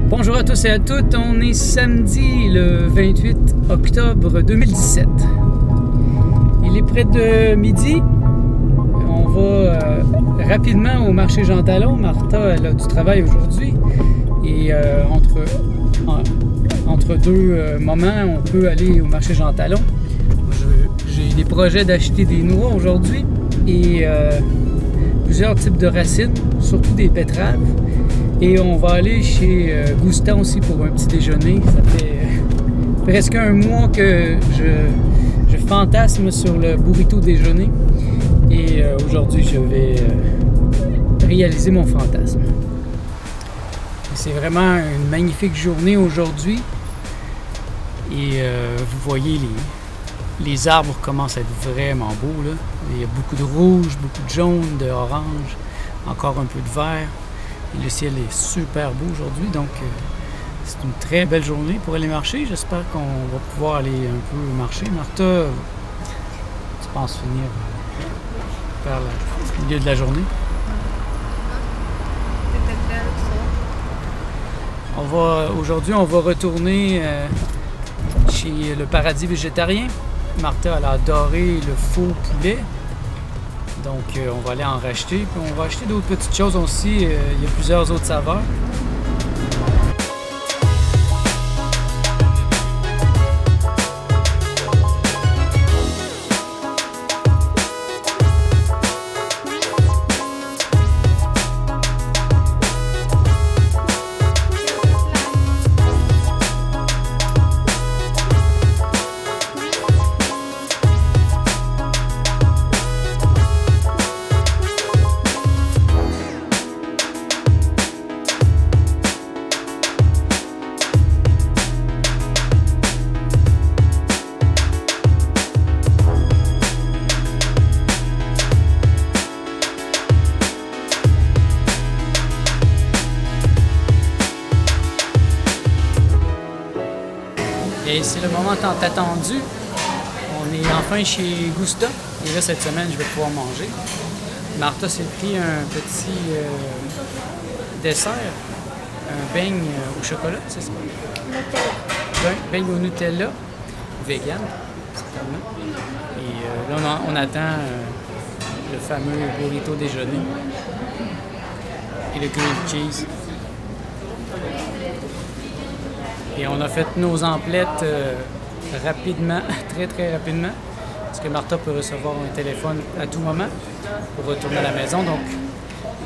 Bonjour à tous et à toutes, on est samedi le 28 octobre 2017. Il est près de midi, on va rapidement au marché Jean Talon. Martha, elle a du travail aujourd'hui et entre deux moments, on peut aller au marché Jean Talon. J'ai des projets d'acheter des noix aujourd'hui et plusieurs types de racines, surtout des betteraves. Et on va aller chez Goustan aussi pour un petit déjeuner. Ça fait presque un mois que je fantasme sur le burrito déjeuner. Et aujourd'hui, je vais réaliser mon fantasme. C'est vraiment une magnifique journée aujourd'hui. Et vous voyez, les arbres commencent à être vraiment beaux, là. Il y a beaucoup de rouge, beaucoup de jaune, de orange, encore un peu de vert. Et le ciel est super beau aujourd'hui, donc c'est une très belle journée pour aller marcher. J'espère qu'on va pouvoir aller un peu marcher. Martha, tu penses finir vers le milieu de la journée? Aujourd'hui, on va retourner chez le Paradis végétarien. Martha, elle a adoré le faux poulet. Donc, on va aller en racheter. Puis on va acheter d'autres petites choses aussi. Il y a plusieurs autres saveurs. Et c'est le moment tant attendu. On est enfin chez Goustan. Et là, cette semaine, je vais pouvoir manger. Martha s'est pris un petit dessert, un beigne au chocolat, c'est ça? Nutella. Beigne au Nutella, vegan, certainement. Et là, on attend le fameux burrito déjeuner et le grilled cheese. Et on a fait nos emplettes rapidement, très rapidement, parce que Martha peut recevoir un téléphone à tout moment pour retourner à la maison. Donc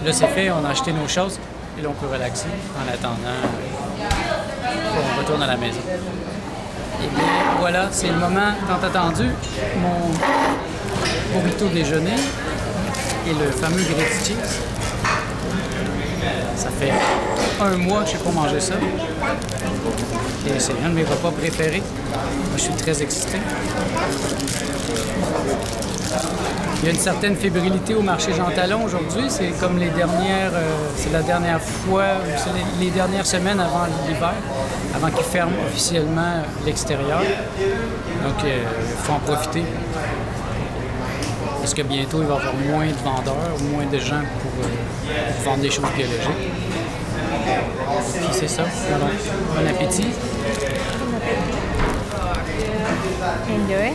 là, c'est fait, on a acheté nos choses et là, on peut relaxer en attendant qu'on retourne à la maison. Et bien voilà, c'est le moment tant attendu, mon burrito déjeuner et le fameux grilled cheese. Ça fait un mois que je n'ai pas mangé ça. Et c'est un de mes repas préférés. Moi, je suis très excité. Il y a une certaine fébrilité au marché Jean Talon aujourd'hui. C'est comme les dernières... c'est la dernière fois, c'est les dernières semaines avant l'hiver, avant qu'ils ferment officiellement l'extérieur. Donc, il faut en profiter. Parce que bientôt, il va y avoir moins de vendeurs, moins de gens pour vendre des choses biologiques. Puis c'est ça. Alors, bon appétit. Enjoy.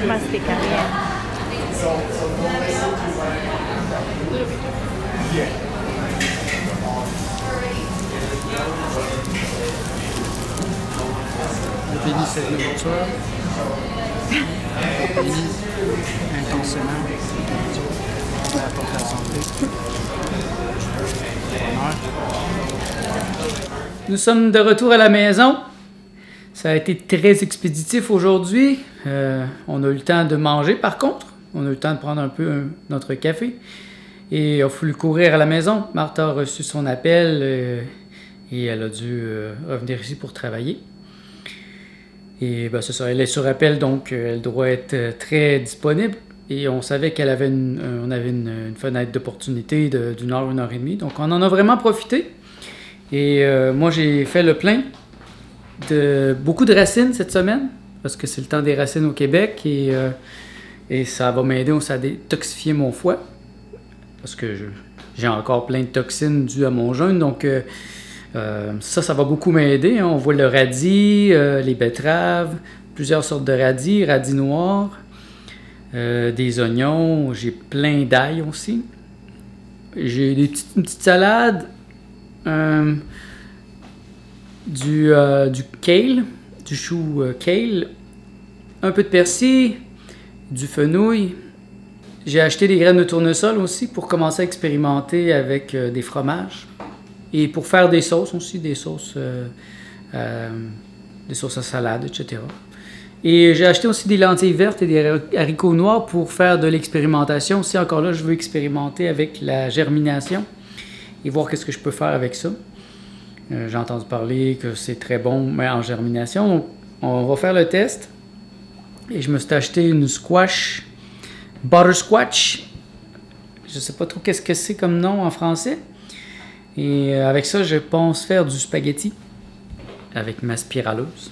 Mastica bien. On bénit cette nourriture. On bénit intensément. Ça apporte la santé. Nous sommes de retour à la maison. Ça a été très expéditif aujourd'hui. On a eu le temps de manger par contre. On a eu le temps de prendre un peu notre café. Et il a fallu courir à la maison. Martha a reçu son appel et elle a dû revenir ici pour travailler. Et ben, c'est ça, elle est sur appel, donc elle doit être très disponible. Et on savait qu'elle avait on avait une fenêtre d'opportunité d'une heure, 1h30. Donc on en a vraiment profité. Et moi j'ai fait le plein de beaucoup de racines cette semaine. parce que c'est le temps des racines au Québec et ça va m'aider à détoxifier mon foie parce que j'ai encore plein de toxines dues à mon jeûne. Donc ça va beaucoup m'aider. Hein. On voit le radis, les betteraves, plusieurs sortes de radis, radis noirs, des oignons, j'ai plein d'ail aussi. J'ai une petite salade, du kale, du chou kale, un peu de persil, du fenouil. J'ai acheté des graines de tournesol aussi pour commencer à expérimenter avec des fromages. Et pour faire des sauces aussi, des sauces à salade, etc. Et j'ai acheté aussi des lentilles vertes et des haricots noirs pour faire de l'expérimentation. Aussi, encore là, je veux expérimenter avec la germination et voir qu'est-ce que je peux faire avec ça. J'ai entendu parler que c'est très bon, mais en germination. Donc, on va faire le test. Et je me suis acheté une squash, buttersquash. Je ne sais pas trop qu'est-ce que c'est comme nom en français. Et avec ça, je pense faire du spaghetti avec ma spiraleuse.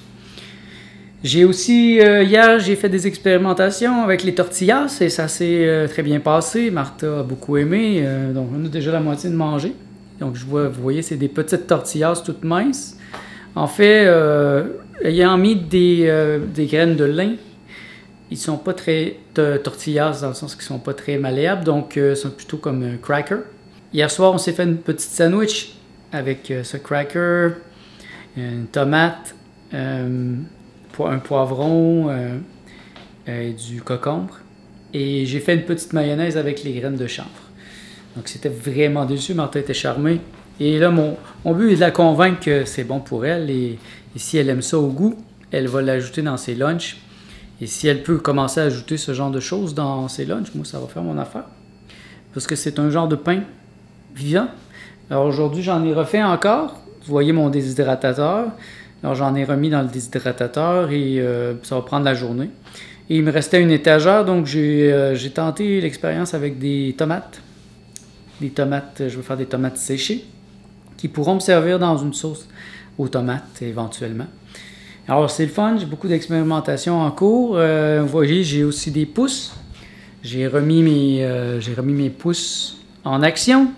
J'ai aussi, hier, j'ai fait des expérimentations avec les tortillas et ça s'est très bien passé. Martha a beaucoup aimé, donc on a déjà la moitié de manger. Donc vous voyez, c'est des petites tortillas toutes minces. En fait, ayant mis des graines de lin, ils sont pas très tortillas dans le sens qu'ils sont pas très malléables, donc ils sont plutôt comme un cracker. Hier soir, on s'est fait une petite sandwich avec ce cracker, une tomate, un poivron et du concombre. Et j'ai fait une petite mayonnaise avec les graines de chanvre. Donc c'était vraiment délicieux, Martha était charmée. Et là, mon but est de la convaincre que c'est bon pour elle. Et si elle aime ça au goût, elle va l'ajouter dans ses lunchs. Et si elle peut commencer à ajouter ce genre de choses dans ses lunchs, moi, ça va faire mon affaire. Parce que c'est un genre de pain vivant. Alors aujourd'hui, j'en ai refait encore. Vous voyez mon déshydratateur. Alors j'en ai remis dans le déshydratateur et ça va prendre la journée. Et il me restait une étagère, donc j'ai tenté l'expérience avec des tomates. Des tomates, je vais faire des tomates séchées qui pourront me servir dans une sauce aux tomates éventuellement. Alors c'est le fun, j'ai beaucoup d'expérimentation en cours. Vous voyez, j'ai aussi des pousses. J'ai remis mes pousses en action.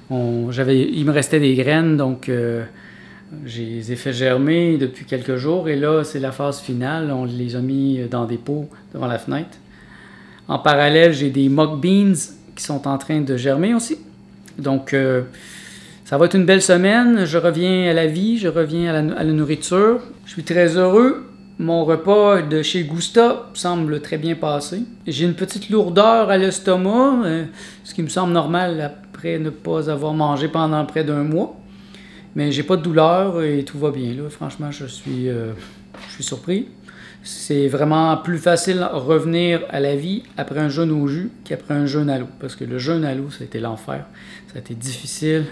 Il me restait des graines, donc je les ai fait germer depuis quelques jours. Et là, c'est la phase finale. On les a mis dans des pots devant la fenêtre. En parallèle, j'ai des mock beans qui sont en train de germer aussi. Donc, ça va être une belle semaine. Je reviens à la vie, je reviens à la nourriture. Je suis très heureux. Mon repas de chez Gusta semble très bien passer. J'ai une petite lourdeur à l'estomac, ce qui me semble normal après ne pas avoir mangé pendant près d'un mois. Mais j'ai pas de douleur et tout va bien. Là. Franchement, je suis surpris. C'est vraiment plus facile de revenir à la vie après un jeûne au jus qu'après un jeûne à l'eau. Parce que le jeûne à l'eau, ça a été l'enfer. Ça a été difficile.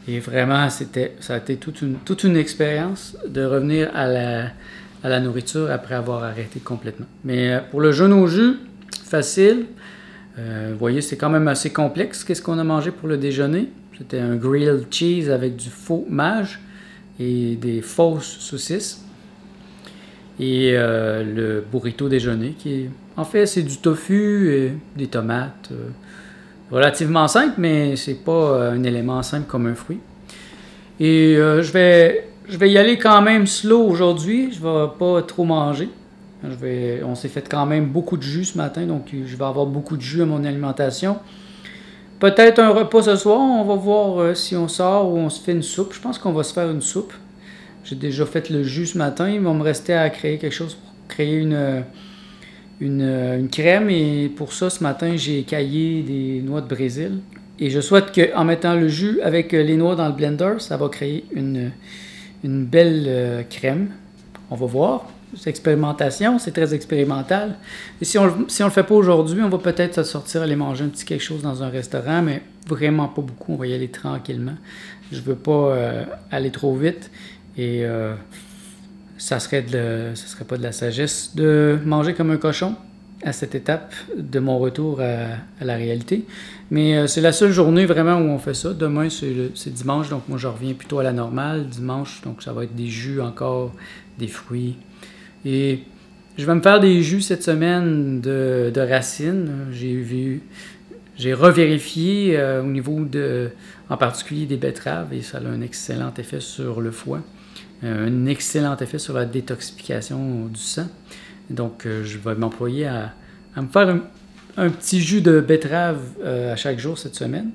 Et vraiment, ça a été toute une expérience de revenir à la nourriture après avoir arrêté complètement. Mais pour le jeûne au jus, facile. Vous voyez, c'est quand même assez complexe. Qu'est-ce qu'on a mangé pour le déjeuner? C'était un grilled cheese avec du faux mage et des fausses saucisses. Et le burrito déjeuner, en fait, c'est du tofu et des tomates. Relativement simple, mais c'est pas un élément simple comme un fruit. Et je vais y aller quand même slow aujourd'hui. Je vais pas trop manger. On s'est fait quand même beaucoup de jus ce matin, donc je vais avoir beaucoup de jus à mon alimentation. Peut-être un repas ce soir, on va voir si on sort ou on se fait une soupe. Je pense qu'on va se faire une soupe. J'ai déjà fait le jus ce matin, il va me rester à créer quelque chose pour créer une crème. Et pour ça, ce matin, j'ai écaillé des noix de Brésil. Et je souhaite qu'en mettant le jus avec les noix dans le blender, ça va créer une belle crème. On va voir. C'est expérimentation, c'est très expérimental. Et si on le fait pas aujourd'hui, on va peut-être sortir aller manger un petit quelque chose dans un restaurant, mais vraiment pas beaucoup. On va y aller tranquillement. Je veux pas aller trop vite. Et ça serait pas de la sagesse de manger comme un cochon à cette étape de mon retour à la réalité. Mais c'est la seule journée vraiment où on fait ça. Demain, c'est dimanche, donc moi je reviens plutôt à la normale. Dimanche, donc ça va être des jus encore, des fruits. Et Je vais me faire des jus cette semaine de racines. J'ai revérifié au niveau en particulier des betteraves et ça a un excellent effet sur le foie, un excellent effet sur la détoxification du sang. Donc, je vais m'employer à me faire un petit jus de betterave à chaque jour cette semaine.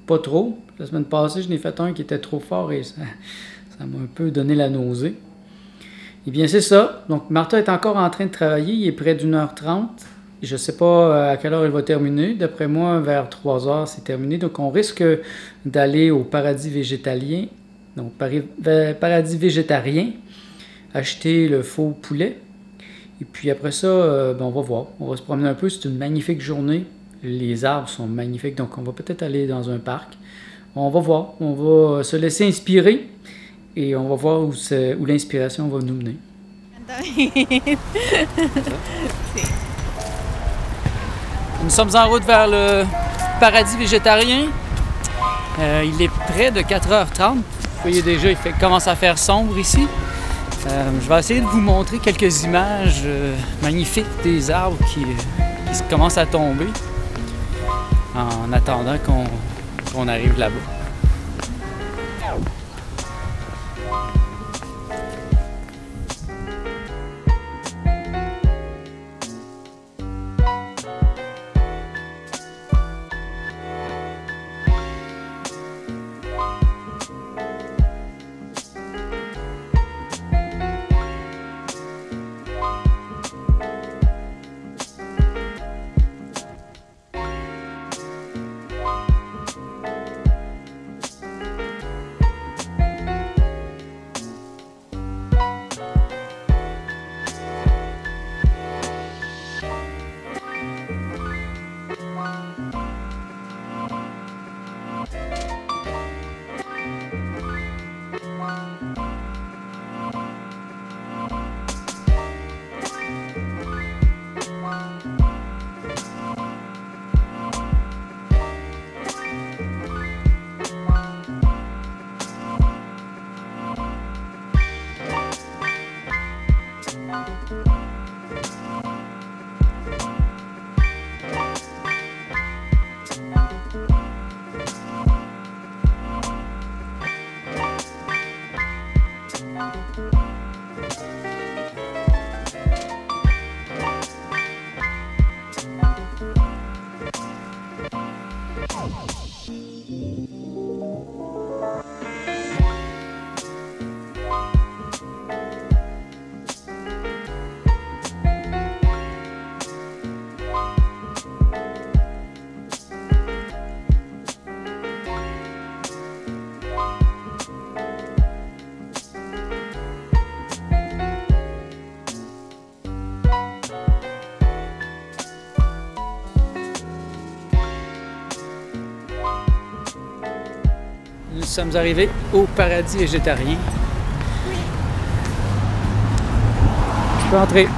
Pas trop. La semaine passée, je n'ai fait un qui était trop fort et ça m'a un peu donné la nausée. Eh bien, c'est ça. Donc, Martha est encore en train de travailler. Il est près d'1h30. Je ne sais pas à quelle heure elle va terminer. D'après moi, vers 3h, c'est terminé. Donc, on risque d'aller au paradis végétalien. Donc, paradis végétarien. Acheter le faux poulet. Et puis après ça, on va voir. On va se promener un peu. C'est une magnifique journée. Les arbres sont magnifiques. Donc, on va peut-être aller dans un parc. On va voir. On va se laisser inspirer. Et on va voir où l'inspiration va nous mener. Nous sommes en route vers le paradis végétarien. Il est près de 4h30. Vous voyez déjà, il commence à faire sombre ici. Je vais essayer de vous montrer quelques images magnifiques des arbres qui commencent à tomber en attendant qu'on arrive là-bas. Nous sommes arrivés au paradis végétarien. Je peux entrer.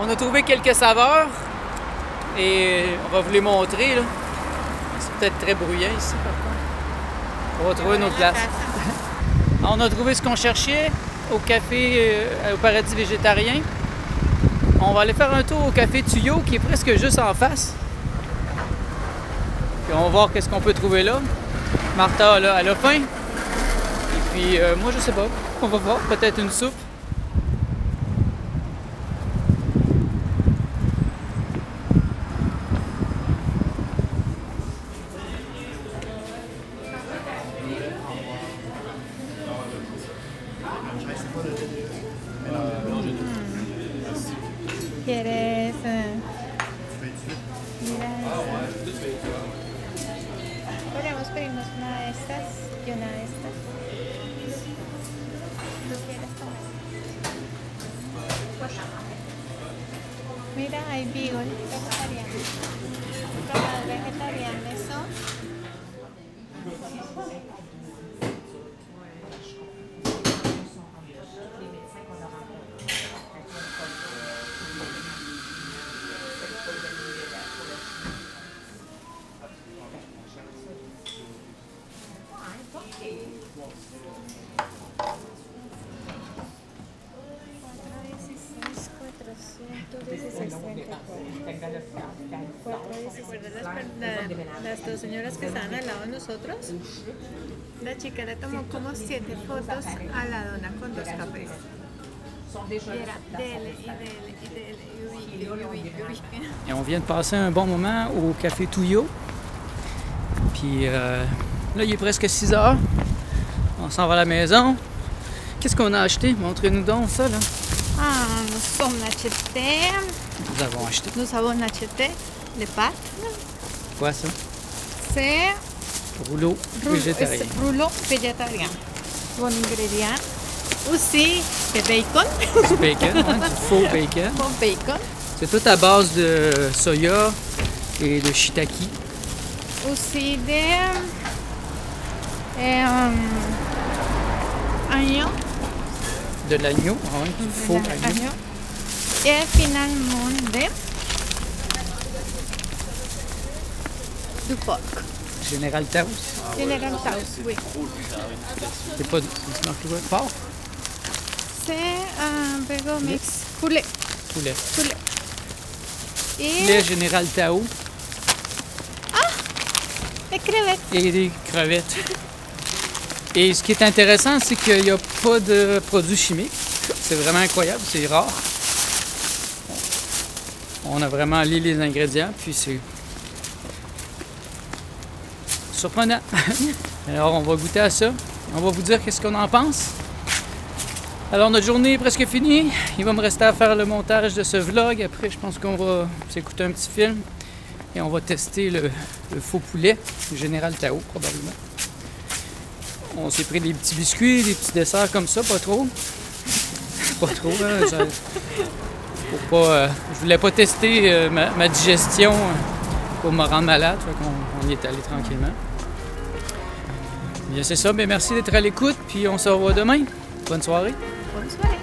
On a trouvé quelques saveurs et on va vous les montrer. C'est peut-être très bruyant ici par contre. On va trouver notre place. On a trouvé ce qu'on cherchait au café au paradis végétarien. On va aller faire un tour au café Tuyau qui est presque juste en face. Puis on va voir qu'est-ce qu'on peut trouver là. Martha là, elle a faim. Et puis moi je sais pas. On va voir, peut-être une soupe. ¿Quieres? Mira, podríamos pedirnos una de estas y una de estas. ¿Tú quieres comer? Mira. mira, hay beagle vegetariano. Como vegetariano, eso. Las dos señoras que estaban al lado de nosotros, la chica le tomó como 7 fotos a la dona con 2 cafés. Y era dele, y dele, y dele, Et on vient de passer un bon moment au Café Touillot. Puis là, il est presque 6 heures. On s'en va à la maison. Qu'est-ce qu'on a acheté? Montrez-nous donc ça, là. Ah, nous avons acheté les pâtes. Quoi, ça? C'est Rouleau végétarien. rouleau végétarien. Bon ingrédient. Aussi, c'est bacon. Du bacon, hein, du faux bacon. Bon bacon. C'est tout à base de soya et de shiitake. Aussi des oignons. De l'agneau, hein, du faux agneau. Et finalement du porc. Général Taos. Général Taos, oui. C'est pas du porc? C'est un burger mix poulet. Poulet. Poulet. Et Poulet Général Tao. des crevettes. Et des crevettes. Et ce qui est intéressant, c'est qu'il n'y a pas de produits chimiques. C'est vraiment incroyable, c'est rare. On a vraiment lu les ingrédients, puis c'est surprenant. Alors, on va goûter à ça. On va vous dire qu'est-ce qu'on en pense. Alors, notre journée est presque finie. Il va me rester à faire le montage de ce vlog. Après, je pense qu'on va s'écouter un petit film. Et on va tester le faux poulet, le Général Tao, probablement. On s'est pris des petits biscuits, des petits desserts comme ça, pas trop. Pas trop, hein, je voulais pas tester ma digestion pour me rendre malade, fait qu'on y est allé tranquillement. Bien, c'est ça, mais merci d'être à l'écoute, puis on se revoit demain. Bonne soirée. Bonne soirée.